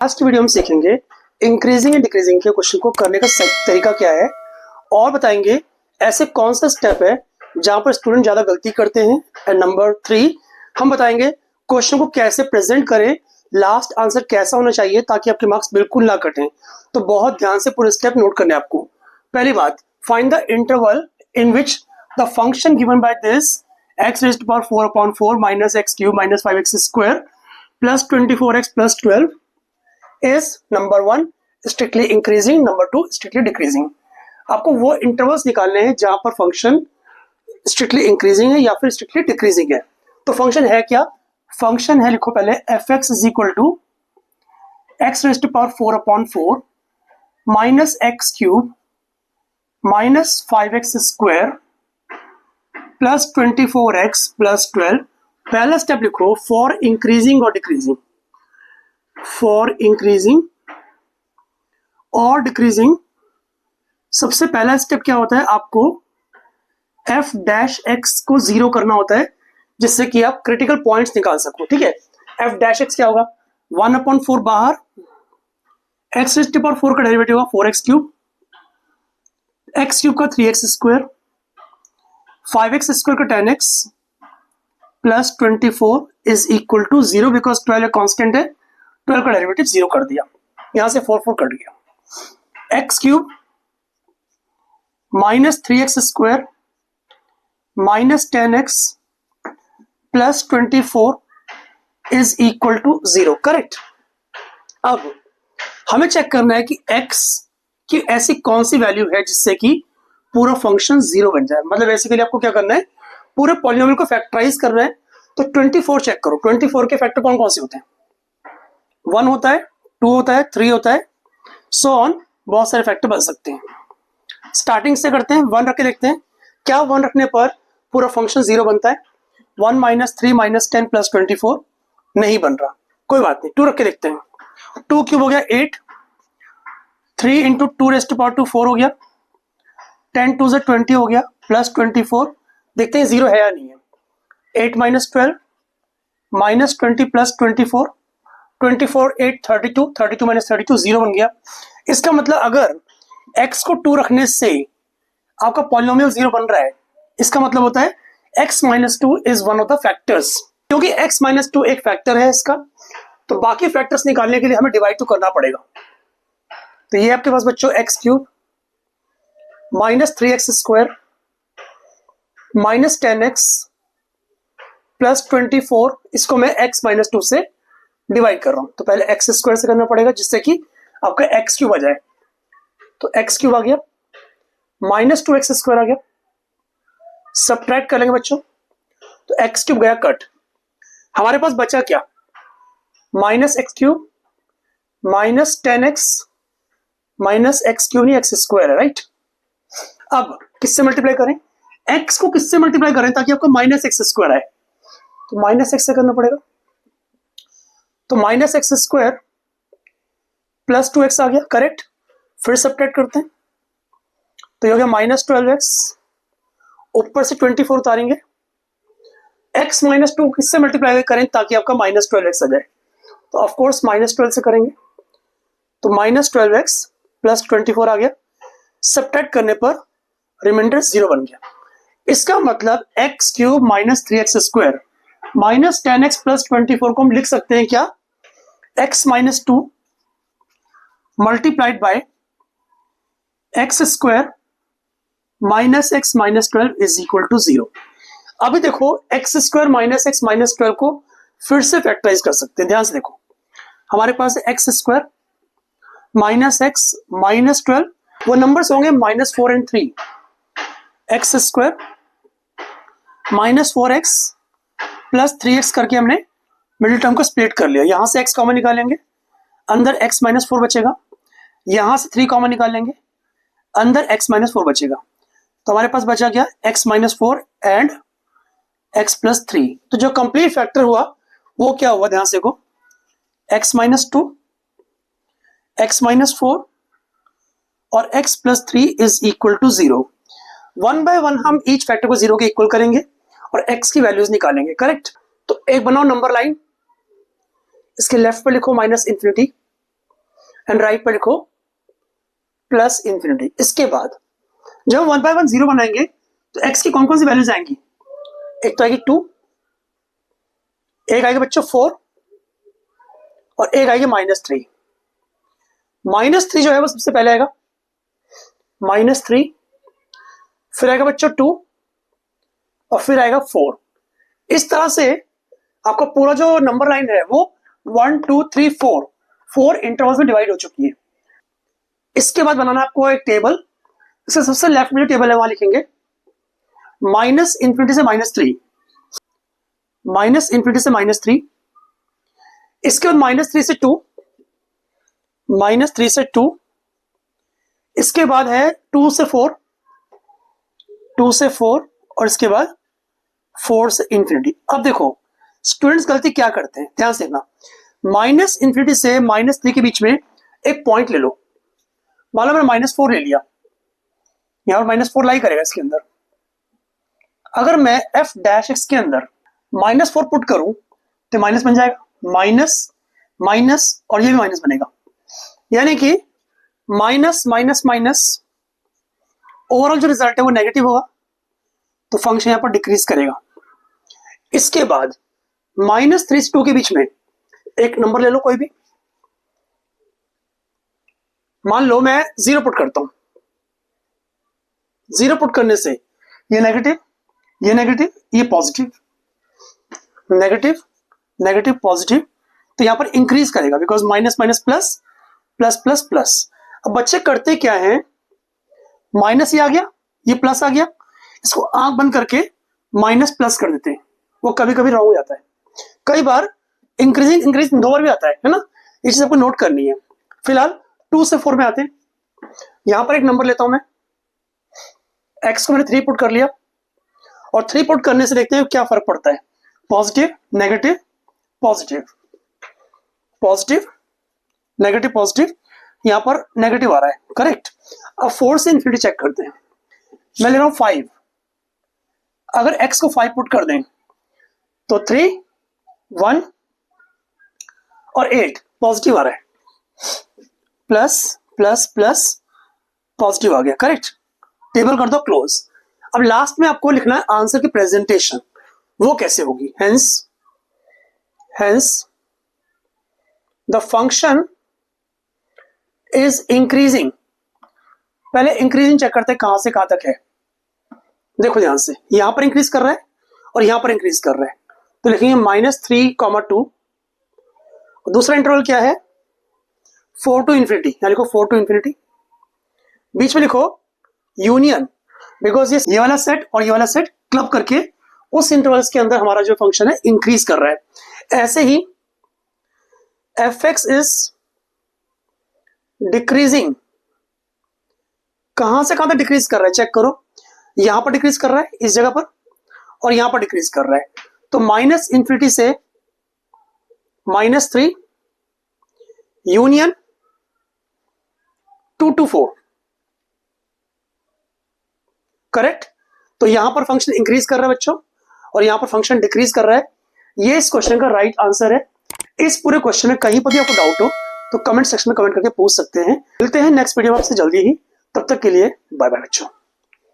Last video में सीखेंगे increasing and decreasing के क्वेश्चन को करने का सही तरीका क्या है और बताएंगे ऐसे कौन सा स्टेप है जहां पर स्टूडेंट ज्यादा गलती करते हैं। एंड नंबर 3 हम बताएंगे क्वेश्चन को कैसे प्रेजेंट करें, लास्ट आंसर कैसा होना चाहिए ताकि आपके मार्क्स बिल्कुल ना कटें। तो बहुत ध्यान से पूरे स्टेप नोट करने आपको। पहली बात, find the interval in which the function given by this x raised to power 4/4 minus x cube minus 5x square plus 24x plus 12 is number 1 strictly increasing, number 2 strictly decreasing। आपको वो intervals निकालने हैं जहां पर function strictly increasing है या फिर strictly decreasing है। तो फंक्शन है क्या? फंक्शन है, लिखो पहले fx is equal to x raise to power 4/4 minus x cube minus 5x square plus 24x plus 12। पहला स्टेप लिखो फॉर इंक्रीजिंग और डिक्रीजिंग, फॉर इंक्रीजिंग और डिक्रीजिंग। सबसे पहला स्टेप क्या होता है, आपको f डैश x को 0 करना होता है जिससे कि आप क्रिटिकल पॉइंट्स निकाल सको। ठीक है, f डैश x क्या होगा, 1/4 बाहर, x रेज़ टू पावर 4 का डेरिवेटिव होगा 4x क्यूब, x क्यूब का 3x स्क्वायर, 5x स्क्वायर का 10x plus 24 is equal to 0 because 12 constant है, 12 का डेरिवेटिव 0 कर दिया, यहां से 4 कट गया। x cube minus 3x square minus 10x plus 24 is equal to 0। Correct. अब हमें चेक करना है कि x की ऐसी कौन सी वैल्यू है जिससे कि पूरा फंक्शन 0 बन जाए। मतलब बेसिकली आपको क्या करना है, पूरे पॉलिनोमियल को फैक्टराइज करना है। तो 24 चेक करो, 24 के फैक्टर कौन कौन से होते हैं? 1 होता है, 2 होता है, 3 होता है, सो ऑन, बहुत सारे फैक्टर बन सकते हैं। स्टार्टिंग से करते हैं, 1 रख के देखते हैं क्या 1 रखने पर पूरा फंक्शन 0 बनता है। 1 माइनस 3 माइनस 10 प्लस 24 नहीं बन रहा, कोई बात नहीं, 2 रख के देखते हैं। 2 क्यूब हो गया 8, 3 इंटू 2 रेज़ टू पावर 2 4 हो गया, 10 2 से 20 हो गया प्लस 24। देखते हैं 0 है या नहीं है। 8 माइनस 12 माइनस 20 प्लस 24, 24 8 32, 32 माइनस 32 0 बन गया। इसका मतलब अगर x को 2 रखने से आपका पॉलिनोमियल 0 बन रहा है, इसका मतलब होता है x minus 2 is one of the factors. क्योंकि x माइनस 2 एक फैक्टर है इसका, तो बाकी फैक्टर्स निकालने के लिए हमें डिवाइड तो करना पड़ेगा। तो ये आपके पास बच्चों x cube minus 3x square minus 10x plus 24, इसको मैं x माइनस 2 से डिवाइड कर रहा हूं। तो पहले x स्क्वायर से करना पड़ेगा जिससे कि आपका x क्यूब आ जाए। तो x क्यूब आ गया, माइनस 2x स्क्वायर आ गया, सब्ट्रैक्ट कर लेंगे बच्चों, तो x क्यूब गया कट। हमारे पास बचा क्या, minus x cube minus 10x minus x cube नहीं x स्क्वायर है, राइट। अब किससे मल्टीप्लाई करें, x को किससे मल्टीप्लाई करें ताकि आपको माइनस एक्स स्क्वायर आए, तो माइनस एक्स से करना पड़ेगा। तो minus x square plus 2x आ गया, करेक्ट। फिर सब्ट्रैक्ट करते हैं, तो ये हो गया माइनस 12x, ऊपर से 24 उतारेंगे, x माइनस 2 किससे मल्टीप्लाई करें ताकि आपका माइनस 12x आ जाए, तो ऑफकोर्स माइनस 12 से करेंगे। तो माइनस 12x प्लस 24 आ गया, सब्ट्रैक्ट करने पर रिमाइंडर 0 बन गया। इसका मतलब x cube minus 3x square minus 10x plus 24 को हम लिख सकते हैं क्या, x minus 2 multiplied by x square minus x minus 12 is equal to 0। अभी देखो x square minus x minus 12 को फिर से फैक्टराइज कर सकते हैं। ध्यान से देखो, हमारे पास X square minus x minus 12, वो नंबर्स होंगे minus 4 and 3, X square minus 4x plus 3x करके हमने मिडिल टर्म को स्प्लिट कर लिया। यहां से x कॉमन निकालेंगे, अंदर x माइनस 4 बचेगा, यहां से 3 कॉमन निकालेंगे, अंदर x माइनस 4 बचेगा। तो हमारे पास बचा गया x minus 4 and x plus 3। तो जो कंप्लीट फैक्टर हुआ वो क्या हुआ, ध्यान से देखो, x माइनस 2 x माइनस 4 और x plus 3 is equal to 0। 1 by 1 हम ईच फैक्टर को 0 के इक्वल करेंगे और x की वैल्यूज निकालेंगे, करेक्ट। तो एक बनाओ नंबर लाइन, इसके लेफ्ट पे लिखो माइनस इंफिनिटी, एंड राइट पर लिखो प्लस इंफिनिटी। इसके बाद जब 1 by 1 0 बनाएंगे तो x की कौन कौन सी वैल्यूज आएंगी? एक तो आएगी 2, एक आएगी बच्चों 4 और एक आएगी -3। -3 जो है वो सबसे पहले आएगा, -3, फिर आएगा बच्चों 2 और फिर आएगा 4। इस तरह से आपका पूरा जो नंबर लाइन है वो 1 2 3 4 इंटरवल्स में डिवाइड हो चुकी है। इसके बाद बनाना आपको एक टेबल। इसके सबसे लेफ्ट में जो टेबल है वहां लिखेंगे माइनस इंफिनिटी से -3, माइनस इंफिनिटी से -3, इसके बाद -3 से 2, -3 से 2, इसके बाद है 2 से 4, 2 से 4 और इसके बाद 4 से इंफिनिटी। अब देखो स्टूडेंट्स गलती क्या करते हैं, ध्यान से देखना। माइनस इंफिनिटी से -3 के बीच में एक पॉइंट ले लो। मान लो मैंने -4 ले लिया, यहां पर -4 लाई करेगा इसके अंदर। अगर मैं f डैश x के अंदर -4 पुट करूं तो माइनस बन जाएगा, माइनस माइनस और ये भी माइनस बनेगा, यानी कि माइनस माइनस माइनस ओवरऑल जो रिजल्ट है वो नेगेटिव होगा, तो फंक्शन यहां पर डिक्रीज करेगा। इसके बाद -3 से 2 के बीच में एक नंबर ले लो कोई भी, मान लो मैं 0 पुट करता हूं। 0 पुट करने से ये नेगेटिव, ये नेगेटिव, ये पॉजिटिव, नेगेटिव नेगेटिव पॉजिटिव, तो यहां पर इंक्रीज करेगा because minus minus plus plus plus plus. अब बच्चे करते क्या है, माइनस ये आ गया, ये प्लस आ गया, इसको आंख बंद करके माइनस प्लस कर देते हैं। वो कभी कभी रॉन्ग हो जाता है, कई बार इंक्रीजिंग इंक्रीज 2 बार भी आता है ना, ये चीज आपको नोट करनी है। फिलहाल 2 से 4 में आते हैं। यहां पर एक नंबर लेता हूं मैं, x को मैंने 3 पुट कर लिया और 3 पुट करने से देखते हैं क्या फर्क पड़ता है। Positive negative positive, positive negative positive, यहां पर नेगेटिव आ रहा है, करेक्ट। अब 4 से इंफिनिटी चेक करते हैं। मैं ले रहा हूं 5, अगर x को 5 पुट कर दें तो 3 1 और 8 पॉजिटिव आ रहा है, प्लस प्लस प्लस पॉजिटिव आ गया, करेक्ट। टेबल कर दो क्लोज। अब लास्ट में आपको लिखना है आंसर की प्रेजेंटेशन, वो कैसे होगी। Hence the function is increasing. पहले इंक्रीजिंग चेक करते हैं कहां से कहां तक है। देखो ध्यान से, यहां पर इंक्रीज कर रहा है और यहां पर इंक्रीज कर रहा है, तो लिखेंगे -3, 2। दूसरा इंटरवल क्या है, 4 टू इंफिनिटी, यहां लिखो 4 टू इंफिनिटी। बीच में लिखो यूनियन, बिकॉज ये वाला सेट और ये वाला सेट क्लब करके उस इंटरवल्स के अंदर हमारा जो फंक्शन है इंक्रीज कर रहा है। ऐसे ही f(x) इज डिक्रीजिंग, कहां से कहां तक डिक्रीज कर रहा है चेक करो। यहां पर डिक्रीज कर रहा है इस जगह पर और यहां पर डिक्रीज कर रहा है, तो माइनस इंफिनिटी से -3 यूनियन 2 to 4, करेक्ट। तो यहां पर फंक्शन इंक्रीज कर रहा है बच्चों और यहां पर फंक्शन डिक्रीज कर रहा है। ये इस क्वेश्चन का राइट आंसर है। इस पूरे क्वेश्चन में कहीं पर भी आपको डाउट हो तो कमेंट सेक्शन में कमेंट करके पूछ सकते हैं। मिलते हैं नेक्स्ट वीडियो में आपसे जल्दी ही, तब तक के लिए बाय बाय बच्चों।